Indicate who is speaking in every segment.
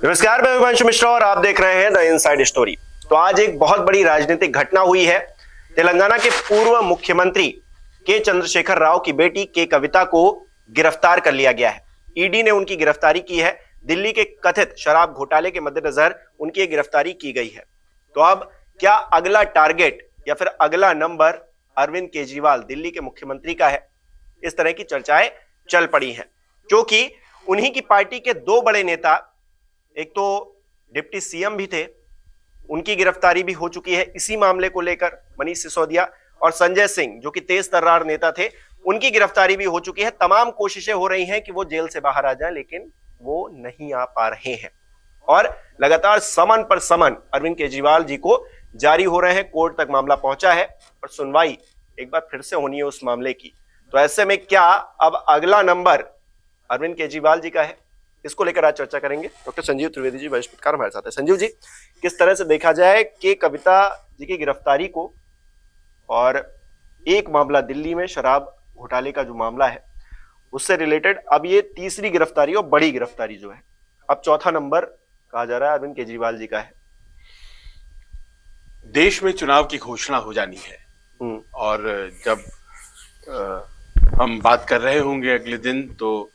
Speaker 1: नमस्कार, मैं हिमांशु मिश्रा और आप देख रहे हैं द इनसाइड स्टोरी। तो आज एक बहुत बड़ी राजनीतिक घटना हुई है। तेलंगाना के पूर्व मुख्यमंत्री के चंद्रशेखर राव की बेटी के कविता को गिरफ्तार कर लिया गया है। ईडी ने उनकी गिरफ्तारी की है। दिल्ली के कथित शराब घोटाले के मद्देनजर उनकी गिरफ्तारी की गई है। तो अब क्या अगला टारगेट या फिर अगला नंबर अरविंद केजरीवाल दिल्ली के मुख्यमंत्री का है? इस तरह की चर्चाएं चल पड़ी हैं, क्योंकि उन्हीं की पार्टी के दो बड़े नेता, एक तो डिप्टी सीएम भी थे, उनकी गिरफ्तारी भी हो चुकी है इसी मामले को लेकर। मनीष सिसोदिया और संजय सिंह जो कि तेज तर्रार नेता थे, उनकी गिरफ्तारी भी हो चुकी है। तमाम कोशिशें हो रही हैं कि वो जेल से बाहर आ जाएं, लेकिन वो नहीं आ पा रहे हैं और लगातार समन पर समन अरविंद केजरीवाल जी को जारी हो रहे हैं। कोर्ट तक मामला पहुंचा है और सुनवाई एक बार फिर से होनी है उस मामले की। तो ऐसे में क्या अब अगला नंबर अरविंद केजरीवाल जी का है? इसको लेकर आज चर्चा करेंगे। डॉक्टर संजीव त्रिवेदी जी वरिष्ठ पत्रकार हमारे साथ है। संजीव जी, किस तरह से देखा जाए कि कविता जी की गिरफ्तारी को और एक मामला दिल्ली में शराब घोटाले का जो मामला है उससे रिलेटेड अब ये तीसरी गिरफ्तारी और बड़ी गिरफ्तारी जो है, अब चौथा नंबर कहा जा रहा है अरविंद केजरीवाल जी का है।
Speaker 2: देश में चुनाव की घोषणा हो जानी है और जब हम बात कर रहे होंगे अगले दिन तो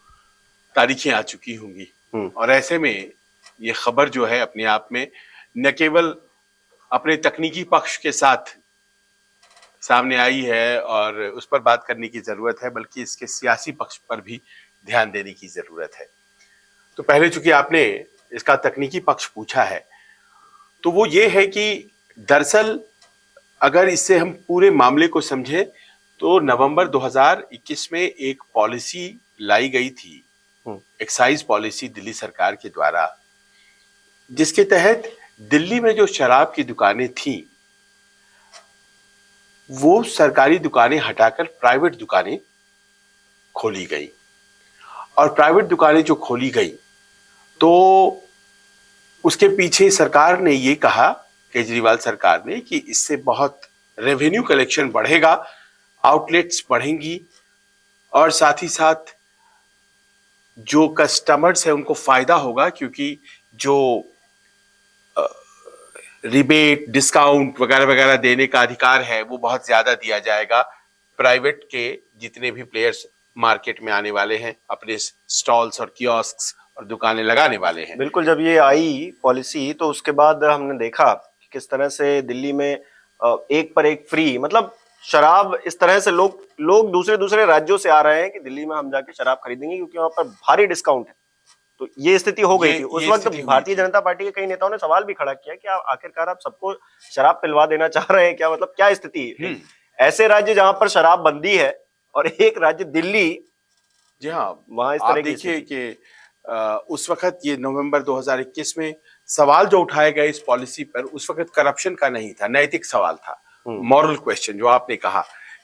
Speaker 2: तारीखें आ चुकी होंगी और ऐसे में ये खबर जो है अपने आप में न केवल अपने तकनीकी पक्ष के साथ सामने आई है और उस पर बात करने की जरूरत है, बल्कि इसके सियासी पक्ष पर भी ध्यान देने की जरूरत है। तो पहले चूंकि आपने इसका तकनीकी पक्ष पूछा है, तो वो ये है कि दरअसल अगर इससे हम पूरे मामले को समझें तो नवंबर 2021 में एक पॉलिसी लाई गई थी, एक्साइज पॉलिसी दिल्ली सरकार के द्वारा, जिसके तहत दिल्ली में जो शराब की दुकानें थीं वो सरकारी दुकानें हटाकर प्राइवेट दुकानें खोली गई। और प्राइवेट दुकानें जो खोली गई तो उसके पीछे सरकार ने ये कहा, केजरीवाल सरकार ने, कि इससे बहुत रेवेन्यू कलेक्शन बढ़ेगा, आउटलेट्स बढ़ेंगी और साथ ही साथ जो कस्टमर्स है उनको फायदा होगा, क्योंकि जो रिबेट, डिस्काउंट वगैरह वगैरह देने का अधिकार है वो बहुत ज्यादा दिया जाएगा। प्राइवेट के जितने भी प्लेयर्स मार्केट में आने वाले हैं, अपने स्टॉल्स और कियोस्क्स और दुकानें लगाने वाले हैं।
Speaker 1: बिल्कुल, जब ये आई पॉलिसी तो उसके बाद हमने देखा कि किस तरह से दिल्ली में एक पर एक फ्री, मतलब शराब, इस तरह से लोग दूसरे राज्यों से आ रहे हैं कि दिल्ली में हम जाके शराब खरीदेंगे क्योंकि वहां पर भारी डिस्काउंट है। तो ये स्थिति हो गई थी उस वक्त। भारतीय जनता पार्टी के कई नेताओं ने सवाल भी खड़ा किया कि आखिरकार आप सबको शराब पिलवा देना चाह रहे हैं क्या? मतलब क्या स्थिति है? ऐसे राज्य जहां पर शराब बंदी है और एक राज्य दिल्ली,
Speaker 2: जी हाँ,
Speaker 1: वहां इस तरह
Speaker 2: देखिए कि उस वक्त ये नवंबर 2021 में सवाल जो उठाया गया इस पॉलिसी पर, उस वक्त करप्शन का नहीं था, नैतिक सवाल था, मॉरल क्वेश्चन। जो आपने कहा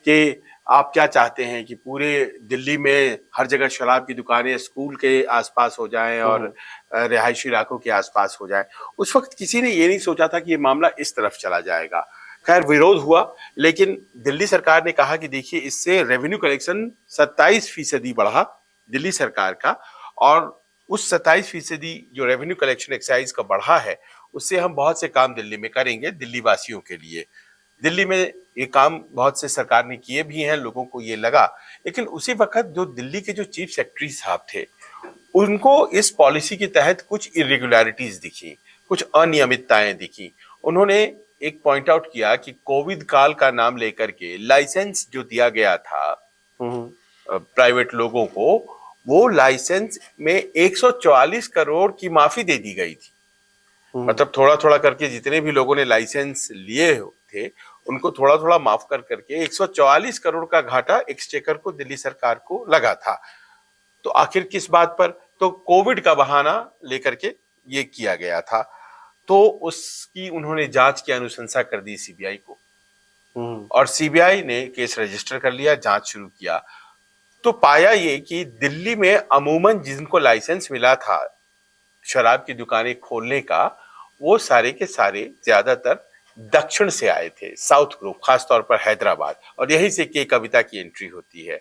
Speaker 2: कि आप क्या चाहते हैं कि पूरे दिल्ली में हर जगह शराब की दुकानें स्कूल के आसपास हो जाएं और रिहायशी इलाकों के आसपास हो जाएं। उस वक्त किसी ने ये नहीं सोचा था कि ये मामला इस तरफ चला जाएगा। खैर, विरोध हुआ, लेकिन दिल्ली सरकार ने कहा कि देखिए इससे रेवेन्यू कलेक्शन 27% बढ़ा दिल्ली सरकार का, और उस 27% जो रेवेन्यू कलेक्शन एक्साइज का बढ़ा है उससे हम बहुत से काम दिल्ली में करेंगे दिल्ली वासियों के लिए। दिल्ली में ये काम बहुत से सरकार ने किए भी हैं, लोगों को ये लगा। लेकिन उसी वक्त जो दिल्ली के जो चीफ सेक्रेटरी साहब थे उनको इस पॉलिसी के तहत कुछ इरेगुलरिटीज दिखी, कुछ अनियमितताएं दिखी। उन्होंने एक पॉइंट आउट किया कि कोविड काल का नाम लेकर के लाइसेंस जो दिया गया था प्राइवेट लोगों को, वो लाइसेंस में 144 करोड़ की माफी दे दी गई थी। मतलब थोड़ा थोड़ा करके जितने भी लोगों ने लाइसेंस लिए थे उनको थोड़ा थोड़ा माफ कर करके 144 करोड़ का घाटा एक्सचेकर को, दिल्ली सरकार को लगा था। तो आखिर किस बात पर? तो कोविड का बहाना लेकर के ये किया गया था। तो उसकी उन्होंने जांच की अनुशंसा कर दी सीबीआई को और सीबीआई ने केस रजिस्टर कर लिया, जांच शुरू किया। तो पाया ये कि दिल्ली में अमूमन जिनको लाइसेंस मिला था शराब की दुकानें खोलने का, वो सारे के सारे ज्यादातर दक्षिण से आए थे, साउथ ग्रुप, खासतौर पर हैदराबाद, और यहीं से के कविता की एंट्री होती है।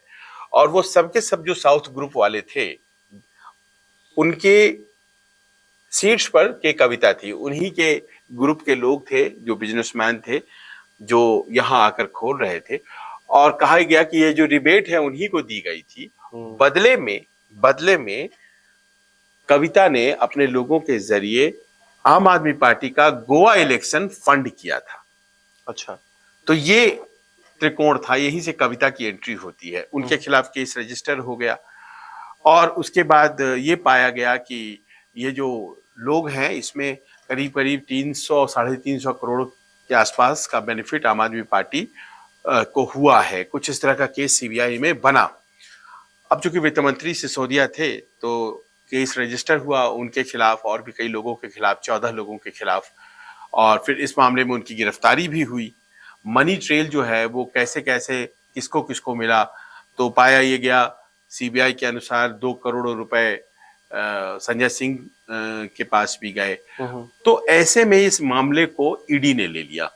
Speaker 2: और वो सबके सब जो साउथ ग्रुप वाले थे उनके सीट्स पर के कविता थी, उन्हीं के ग्रुप के लोग थे जो बिजनेसमैन थे, जो यहाँ आकर खोल रहे थे। और कहा गया कि ये जो रिबेट है उन्हीं को दी गई थी। बदले में कविता ने अपने लोगों के जरिए आम आदमी पार्टी का गोवा इलेक्शन फंड किया था।
Speaker 1: अच्छा,
Speaker 2: तो ये त्रिकोण था, यहीं से कविता की एंट्री होती है। उनके खिलाफ केस रजिस्टर हो गया और उसके बाद ये पाया गया कि ये जो लोग हैं इसमें करीब करीब 300 साढ़े 300 करोड़ के आसपास का बेनिफिट आम आदमी पार्टी को हुआ है। कुछ इस तरह का केस सीबीआई में बना। अब चूंकि वित्त मंत्री सिसोदिया थे तो केस रजिस्टर हुआ उनके खिलाफ और भी कई लोगों के खिलाफ, 14 लोगों के खिलाफ। और फिर इस मामले में उनकी गिरफ्तारी भी हुई। मनी ट्रेल जो है वो कैसे कैसे किसको किसको मिला, तो पाया ये गया सीबीआई के अनुसार 2 करोड़ रुपए संजय सिंह के पास भी गए। तो ऐसे में इस मामले को ईडी ने ले लिया।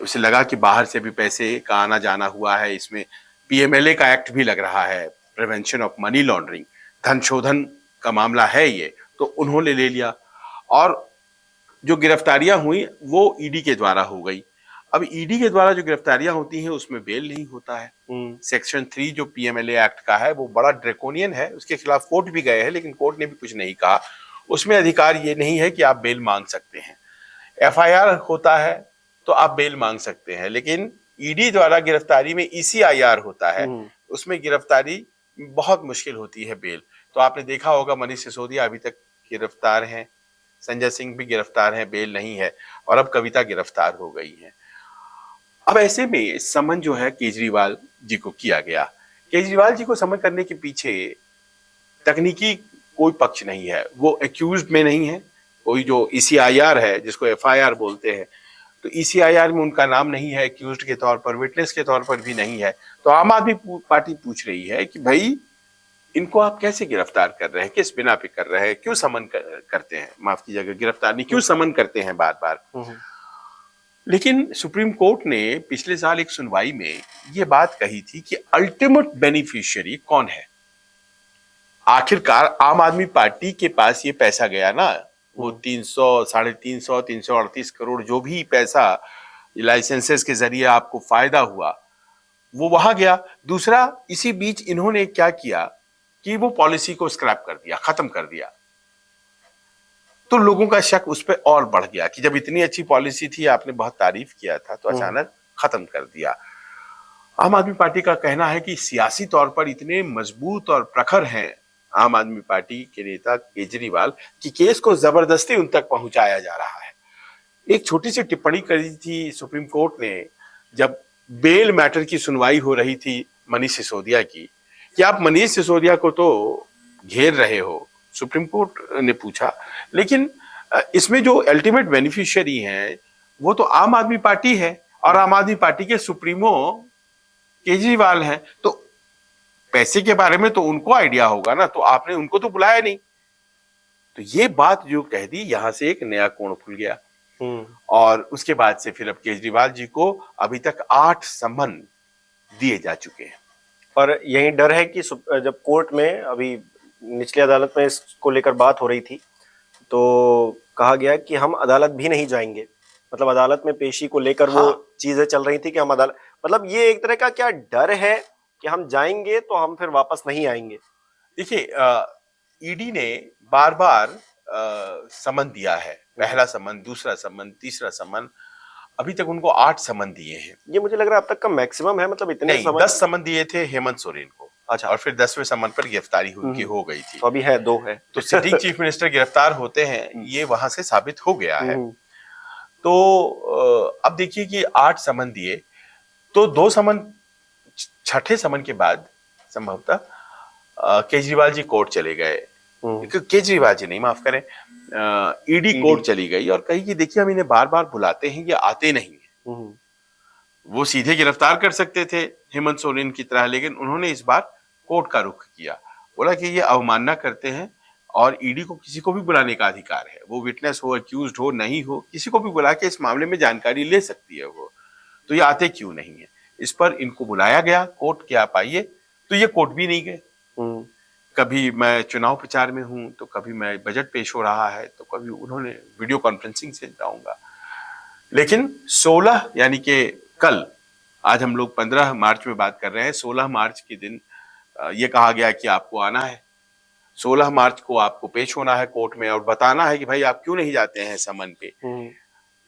Speaker 2: उसे लगा कि बाहर से भी पैसे का आना जाना हुआ है, इसमें पीएमएलए का एक्ट भी लग रहा है, प्रिवेंशन ऑफ मनी लॉन्ड्रिंग, धन शोधन का मामला है ये, तो उन्होंने ले लिया। और जो गिरफ्तारियां हुई वो ईडी के द्वारा हो गई। अब ईडी के द्वारा जो गिरफ्तारियां होती हैं उसमें बेल नहीं होता है। सेक्शन 3 जो पीएमएलए एक्ट का है वो बड़ा ड्रैकोनियन है, उसके खिलाफ कोर्ट भी गए हैं लेकिन कोर्ट ने भी कुछ नहीं कहा। उसमें अधिकार ये नहीं है कि आप बेल मांग सकते हैं। एफआईआर होता है तो आप बेल मांग सकते हैं, लेकिन ईडी द्वारा गिरफ्तारी में ईसीआईआर होता है, उसमें गिरफ्तारी बहुत मुश्किल होती है बेल। तो आपने देखा होगा मनीष सिसोदिया अभी तक गिरफ्तार हैं, संजय सिंह भी गिरफ्तार हैं, बेल नहीं है, और अब कविता गिरफ्तार हो गई है। अब ऐसे में समन जो है केजरीवाल जी को किया गया। केजरीवाल जी को समन करने के पीछे तकनीकी कोई पक्ष नहीं है, वो एक्यूज्ड में नहीं है। कोई जो ईसीआईआर है जिसको एफआईआर बोलते हैं, तो ईसीआईआर में उनका नाम नहीं है, एक्यूज्ड के तौर पर, विटनेस के तौर पर भी नहीं है। तो आम आदमी पार्टी पूछ रही है कि भाई इनको आप कैसे गिरफ्तार कर रहे हैं, किस बिना पे कर रहे हैं, क्यों समन करते हैं, माफ कीजिएगा गिरफ्तार नहीं, क्यों समन करते हैं बार बार। लेकिन सुप्रीम कोर्ट ने पिछले साल एक सुनवाई में यह बात कही थी कि अल्टीमेट बेनिफिशियरी कौन है। आखिरकार आम आदमी पार्टी के पास ये पैसा गया ना, वो 300 साढ़े 300 338 करोड़ जो भी पैसा लाइसेंसेस के जरिए आपको फायदा हुआ वो वहां गया। दूसरा, इसी बीच इन्होंने क्या किया कि वो पॉलिसी को स्क्रैप कर दिया, खत्म कर दिया। तो लोगों का शक उस पर और बढ़ गया कि जब इतनी अच्छी पॉलिसी थी, आपने बहुत तारीफ किया था, तो अचानक खत्म कर दिया। आम आदमी पार्टी का कहना है कि सियासी तौर पर इतने मजबूत और प्रखर हैं आम आदमी पार्टी के नेता केजरीवाल कि केस को जबरदस्ती उन तक पहुंचाया जा रहा है। एक छोटी सी टिप्पणी करी थी सुप्रीम कोर्ट ने जब बेल मैटर की सुनवाई हो रही थी मनीष सिसोदिया की, कि आप मनीष सिसोदिया को तो घेर रहे हो, सुप्रीम कोर्ट ने पूछा, लेकिन इसमें जो अल्टीमेट बेनिफिशियरी हैं वो तो आम आदमी पार्टी है और आम आदमी पार्टी के सुप्रीमो केजरीवाल हैं, तो पैसे के बारे में तो उनको आइडिया होगा ना, तो आपने उनको तो बुलाया नहीं। तो ये बात जो कह दी, यहां से एक नया कोण खुल गया। और उसके बाद से फिर अब केजरीवाल जी को अभी तक 8 समन दिए जा चुके हैं।
Speaker 1: और यही डर है कि जब कोर्ट में अभी निचली अदालत में इसको लेकर बात हो रही थी तो कहा गया कि हम अदालत भी नहीं जाएंगे, मतलब अदालत में पेशी को लेकर वो चीजें चल रही थी कि हम अदालत, मतलब ये एक तरह का क्या डर है कि हम जाएंगे तो हम फिर वापस नहीं आएंगे।
Speaker 2: देखिए, ईडी ने बार बार समन दिया है, पहला समन, दूसरा समन, तीसरा समन, अभी तक उनको 8 समन दिए हैं।
Speaker 1: ये मुझे लग रहा है अब तक का मैक्सिमम है, मतलब इतने
Speaker 2: समन 10 समन दिए थे हेमंत सोरेन को। अच्छा। और फिर 10वें समन पर गिरफ्तारी उनकी हो गई थी।
Speaker 1: तो अभी है 2 है।
Speaker 2: तो सिटिंग चीफ मिनिस्टर गिरफ्तार होते हैं, ये वहां से साबित हो गया है। तो अब देखिए कि 8 समन दिए, तो 2 समन, छठे समन के बाद संभवतः केजरीवाल जी कोर्ट चले गए, केजरीवाल जी नहीं, माफ करें, ईडी कोर्ट चली गई और कही कि देखिए हम इन्हें बार बार बुलाते हैं, ये आते नहीं है। वो सीधे गिरफ्तार कर सकते थे हेमंत सोरेन की तरह, लेकिन उन्होंने इस बार कोर्ट का रुख किया, बोला कि ये अवमानना करते हैं और ईडी को किसी को भी बुलाने का अधिकार है, वो विटनेस हो, एक्यूज्ड हो, नहीं हो, किसी को भी बुला के इस मामले में जानकारी ले सकती है वो, तो ये आते क्यों नहीं है। इस पर इनको बुलाया गया कोर्ट के, आप आइए, तो ये कोर्ट भी नहीं गए। कभी मैं चुनाव प्रचार में हूं तो कभी मैं बजट पेश हो रहा है तो कभी उन्होंने वीडियो कॉन्फ्रेंसिंग से जाऊंगा। लेकिन 16 यानी कि कल, आज हम लोग 15 मार्च में बात कर रहे हैं, 16 मार्च के दिन ये कहा गया कि आपको आना है, 16 मार्च को आपको पेश होना है कोर्ट में और बताना है कि भाई आप क्यों नहीं जाते हैं समन पे।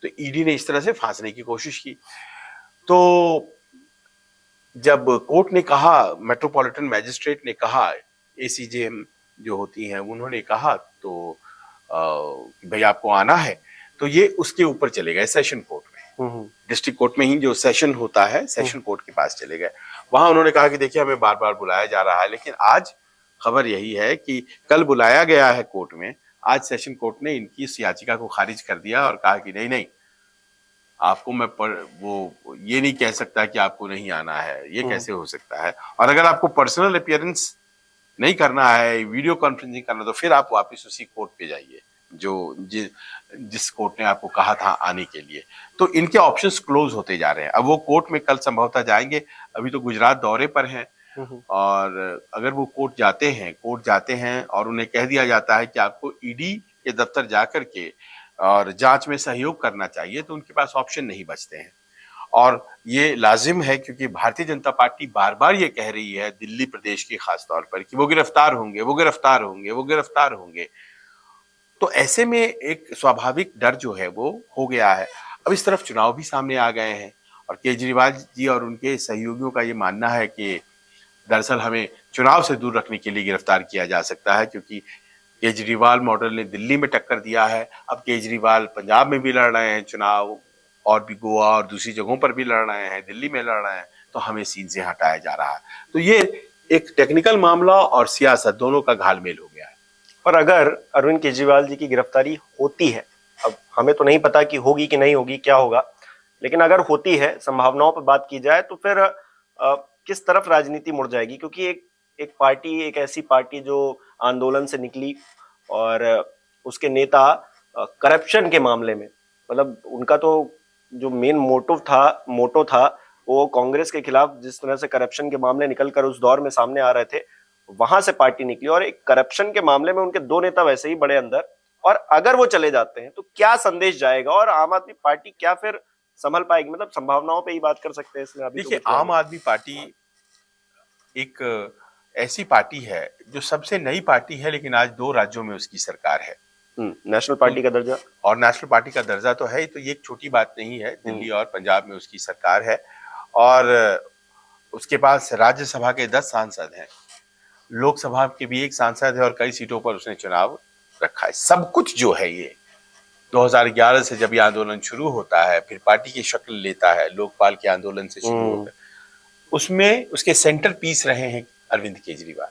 Speaker 2: तो ईडी ने इस तरह से फांसने की कोशिश की। तो जब कोर्ट ने कहा, मेट्रोपॉलिटन मैजिस्ट्रेट ने कहा, एसीजेएम जो होती हैं उन्होंने कहा तो भाई आपको आना है, तो ये उसके ऊपर चले गए सेशन कोर्ट में। डिस्ट्रिक्ट कोर्ट में ही जो सेशन होता है, सेशन कोर्ट के पास चले गए। वहां उन्होंने कहा कि देखिए हमें बार बार बुलाया जा रहा है, लेकिन आज खबर यही है कि कल बुलाया गया है कोर्ट में, आज सेशन कोर्ट ने इनकी इस याचिका को खारिज कर दिया और कहा कि नहीं नहीं, आपको मैं वो ये नहीं कह सकता कि आपको नहीं आना है, ये कैसे हो सकता है। और अगर आपको पर्सनल अपीयरेंस नहीं करना है, वीडियो कॉन्फ्रेंसिंग करना, तो फिर आप वापस उसी कोर्ट पे जाइए जिस कोर्ट ने आपको कहा था आने के लिए। तो इनके ऑप्शंस क्लोज होते जा रहे हैं। अब वो कोर्ट में कल संभवतः जाएंगे, अभी तो गुजरात दौरे पर हैं, और अगर वो कोर्ट जाते हैं और उन्हें कह दिया जाता है कि आपको ईडी के दफ्तर जाकर के और जांच में सहयोग करना चाहिए, तो उनके पास ऑप्शन नहीं बचते हैं। और ये लाजिम है क्योंकि भारतीय जनता पार्टी बार बार ये कह रही है, दिल्ली प्रदेश की खास तौर पर, कि वो गिरफ्तार होंगे, वो गिरफ्तार होंगे, वो गिरफ्तार होंगे। तो ऐसे में एक स्वाभाविक डर जो है वो हो गया है। अब इस तरफ चुनाव भी सामने आ गए हैं और केजरीवाल जी और उनके सहयोगियों का ये मानना है कि दरअसल हमें चुनाव से दूर रखने के लिए गिरफ्तार किया जा सकता है, क्योंकि केजरीवाल मॉडल ने दिल्ली में टक्कर दिया है। अब केजरीवाल पंजाब में भी लड़ रहे हैं चुनाव, और भी गोवा और दूसरी जगहों पर भी लड़ रहे हैं, दिल्ली में लड़ रहे हैं, तो हमें सीन से हटाया जा रहा है। तो ये एक टेक्निकल मामला और सियासत दोनों का घालमेल हो गया है।
Speaker 1: पर अगर अरविंद केजरीवाल जी की गिरफ्तारी होती है, अब हमें तो नहीं पता कि होगी कि नहीं होगी, क्या होगा, लेकिन अगर होती है, संभावनाओं पर बात की जाए, तो फिर किस तरफ राजनीति मुड़ जाएगी? क्योंकि एक पार्टी, एक ऐसी पार्टी जो आंदोलन से निकली और उसके नेता करप्शन के मामले में, मतलब उनका तो जो मेन मोटो था वो कांग्रेस के खिलाफ जिस तरह से करप्शन के मामले निकलकर उस दौर में सामने आ रहे थे, वहां से पार्टी निकली और एक करप्शन के मामले में उनके दो नेता वैसे ही बड़े अंदर, और अगर वो चले जाते हैं तो क्या संदेश जाएगा और आम आदमी पार्टी क्या फिर संभल पाएगी? मतलब संभावनाओं पे ही बात कर सकते हैं इसमें। अभी
Speaker 2: देखिए,
Speaker 1: तो
Speaker 2: आम आदमी पार्टी एक ऐसी पार्टी है जो सबसे नई पार्टी है, लेकिन आज 2 राज्यों में उसकी सरकार है।
Speaker 1: नेशनल पार्टी का दर्जा,
Speaker 2: और नेशनल पार्टी का दर्जा तो है ही, तो ये एक छोटी बात नहीं है। दिल्ली और पंजाब में उसकी सरकार है और उसके पास राज्यसभा के 10 सांसद हैं, लोकसभा के भी 1 सांसद है और कई सीटों पर उसने चुनाव रखा है। सब कुछ जो है ये 2011 से जब ये आंदोलन शुरू होता है, फिर पार्टी की शक्ल लेता है, लोकपाल के आंदोलन से शुरू होकर, उसमें उसके सेंटर पीस रहे हैं अरविंद केजरीवाल।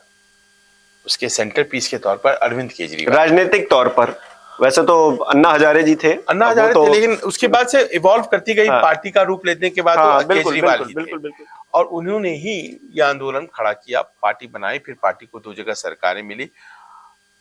Speaker 2: उसके सेंटर पीस के तौर पर अरविंद केजरीवाल, राजनीतिक
Speaker 1: तौर पर वैसे तो अन्ना हजारे जी थे,
Speaker 2: लेकिन उसके बाद से इवॉल्व करती गई, पार्टी का रूप लेने के बाद तो केजरीवाल ही थे। और उन्होंने ही यह आंदोलन खड़ा किया, पार्टी बनाई, फिर पार्टी को 2 जगह सरकारें मिली।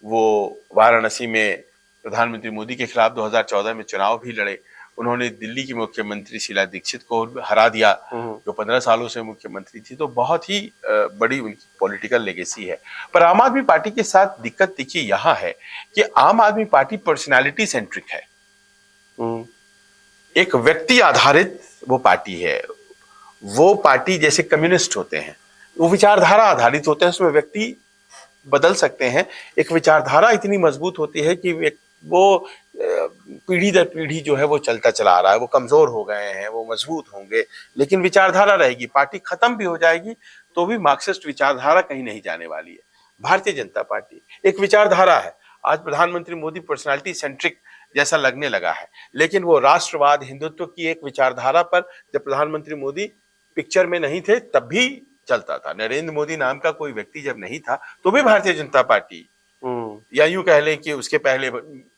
Speaker 2: वो वाराणसी में प्रधानमंत्री मोदी के खिलाफ 2014 में चुनाव भी लड़े। उन्होंने दिल्ली की मुख्यमंत्री शीला दीक्षित को हरा दिया, जो 15 सालों से मुख्यमंत्री थी। तो बहुत ही बड़ी उनकी पॉलिटिकल लेगेसी है। पर आम आदमी पार्टी के साथ दिक्कत देखिए यहाँ है कि आम आदमी पार्टी पर्सनालिटी सेंट्रिक है, एक व्यक्ति आधारित वो पार्टी है। वो पार्टी जैसे कम्युनिस्ट होते हैं, वो विचारधारा आधारित होते हैं, उसमें व्यक्ति बदल सकते हैं। एक विचारधारा इतनी मजबूत होती है कि वो पीढ़ी दर पीढ़ी जो है वो चलता चला आ रहा है। वो कमजोर हो गए हैं, वो मजबूत होंगे, लेकिन विचारधारा रहेगी। पार्टी खत्म भी हो जाएगी तो भी मार्क्सिस्ट विचारधारा कहीं नहीं जाने वाली है। भारतीय जनता पार्टी एक विचारधारा है। आज प्रधानमंत्री मोदी पर्सनालिटी सेंट्रिक जैसा लगने लगा है, लेकिन वो राष्ट्रवाद, हिंदुत्व की एक विचारधारा पर जब प्रधानमंत्री मोदी पिक्चर में नहीं थे तब भी चलता था। नरेंद्र मोदी नाम का कोई व्यक्ति जब नहीं था तो भी भारतीय जनता पार्टी, या यूं कह लें कि उसके पहले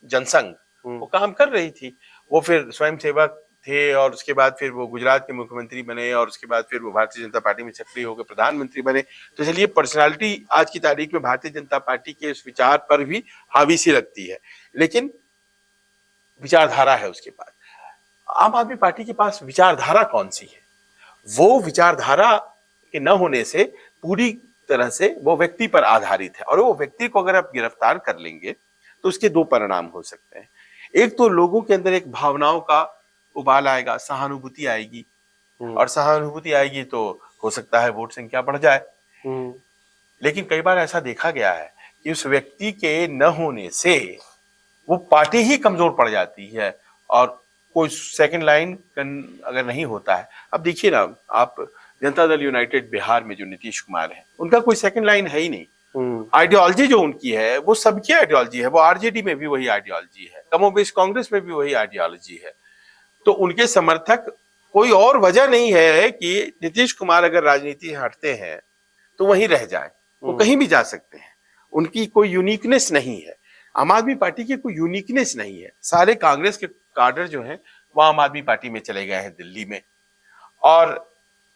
Speaker 2: जनसंघ, वो काम कर रही थी। वो फिर स्वयंसेवक थे और उसके बाद फिर वो गुजरात के मुख्यमंत्री बने और उसके बाद फिर वो भारतीय जनता पार्टी में सक्रिय होकर प्रधानमंत्री बने। तो चलिए, पर्सनालिटी आज की तारीख में भारतीय जनता पार्टी के उस विचार पर भी हावी सी लगती है, लेकिन विचारधारा है उसके पास। आम आदमी पार्टी के पास विचारधारा कौन सी है? वो विचारधारा के न होने से पूरी तरह से वो व्यक्ति पर आधारित है, और वो व्यक्ति को अगर आप गिरफ्तार कर लेंगे तो उसके दो परिणाम हो सकते हैं। एक तो लोगों के अंदर एक भावनाओं का उबाल आएगा, सहानुभूति आएगी, और सहानुभूति आएगी तो हो सकता है वोट संख्या बढ़ जाए। लेकिन कई बार ऐसा देखा गया है कि उस व्यक्ति के न होने से वो पार्टी ही कमजोर पड़ जाती है, और कोई सेकंड लाइन अगर नहीं होता है। अब देखिए ना, आप जनता दल यूनाइटेड बिहार में जो नीतीश कुमार है, उनका कोई सेकंड लाइन है ही नहीं। आइडियोलॉजी जो उनकी है वो सबकी आइडियोलॉजी है, वो आरजेडी में भी वही आइडियोलॉजी है, कमोबेश कांग्रेस में भी वही आइडियोलॉजी है। तो उनके समर्थक, कोई और वजह नहीं है कि नीतीश कुमार अगर राजनीति हटते हैं तो वहीं रह जाए, वो कहीं भी जा सकते हैं। उनकी कोई यूनिकनेस नहीं है, आम आदमी पार्टी की कोई यूनिकनेस नहीं है। सारे कांग्रेस के काडर जो हैं वो आम आदमी पार्टी में चले गए हैं दिल्ली में, और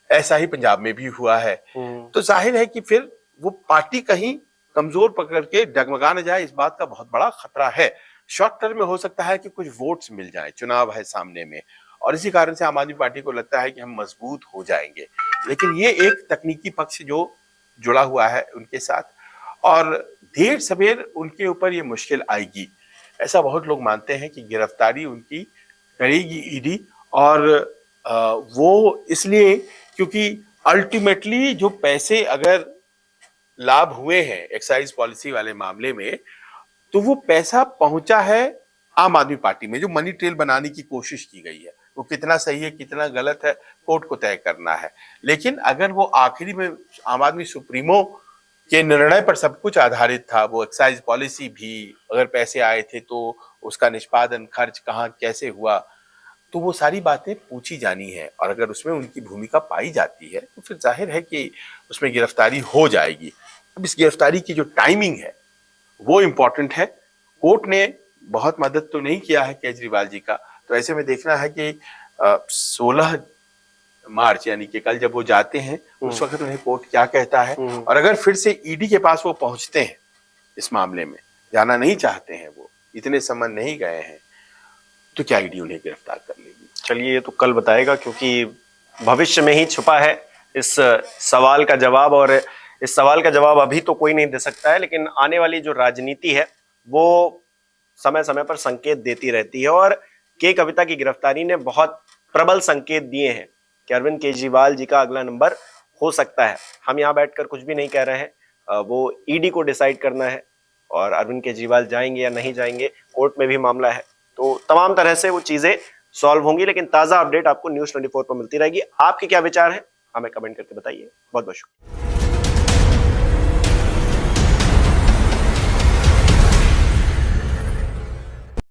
Speaker 2: ऐसा ही पंजाब में भी हुआ है। तो जाहिर है कि फिर वो पार्टी कहीं कमजोर पकड़ के डगमगा न जाए, इस बात का बहुत बड़ा खतरा है। शॉर्ट टर्म में हो सकता है कि कुछ वोट्स मिल जाए, चुनाव है सामने में, और इसी कारण से आम आदमी पार्टी को लगता है कि हम मजबूत हो जाएंगे। लेकिन ये एक तकनीकी पक्ष जो जुड़ा हुआ है उनके साथ, और देर सवेर उनके ऊपर ये मुश्किल आएगी। ऐसा बहुत लोग मानते हैं कि गिरफ्तारी उनकी करेगी ईडी, और वो इसलिए क्योंकि अल्टीमेटली जो पैसे अगर लाभ हुए हैं एक्साइज पॉलिसी वाले मामले में, तो वो पैसा पहुंचा है आम आदमी पार्टी में। जो मनी ट्रेल बनाने की कोशिश की गई है वो कितना सही है कितना गलत है कोर्ट को तय करना है। लेकिन अगर वो आखिरी में आम आदमी सुप्रीमो के निर्णय पर सब कुछ आधारित था, वो एक्साइज पॉलिसी भी, अगर पैसे आए थे तो उसका निष्पादन खर्च कहाँ कैसे हुआ, तो वो सारी बातें पूछी जानी है। और अगर उसमें उनकी भूमिका पाई जाती है तो फिर जाहिर है कि उसमें गिरफ्तारी हो जाएगी। अब इस गिरफ्तारी की जो टाइमिंग है वो इम्पोर्टेंट है। कोर्ट ने बहुत मदद तो नहीं किया है केजरीवाल जी का, तो ऐसे में देखना है कि 16 मार्च यानी कि कल जब वो जाते हैं उस वक्त उन्हें कोर्ट क्या कहता है, और अगर फिर से ईडी के पास वो पहुंचते हैं, इस मामले में जाना नहीं चाहते हैं, वो इतने समन नहीं गए हैं, तो क्या ईडी उन्हें गिरफ्तार कर लेगी।
Speaker 1: चलिए ये तो कल बताएगा, क्योंकि भविष्य में ही छुपा है इस सवाल का जवाब, और इस सवाल का जवाब अभी तो कोई नहीं दे सकता है। लेकिन आने वाली जो राजनीति है वो समय समय पर संकेत देती रहती है, और के कविता की गिरफ्तारी ने बहुत प्रबल संकेत दिए हैं कि अरविंद केजरीवाल जी का अगला नंबर हो सकता है। हम यहाँ बैठकर कुछ भी नहीं कह रहे हैं, वो ईडी को डिसाइड करना है, और अरविंद केजरीवाल जाएंगे या नहीं जाएंगे, कोर्ट में भी मामला है, तो तमाम तरह से वो चीजें सॉल्व होंगी। लेकिन ताजा अपडेट आपको न्यूज़ 24 पर मिलती रहेगी। आपके क्या विचार हैं हमें कमेंट करके बताइए। बहुत बहुत शुक्रिया।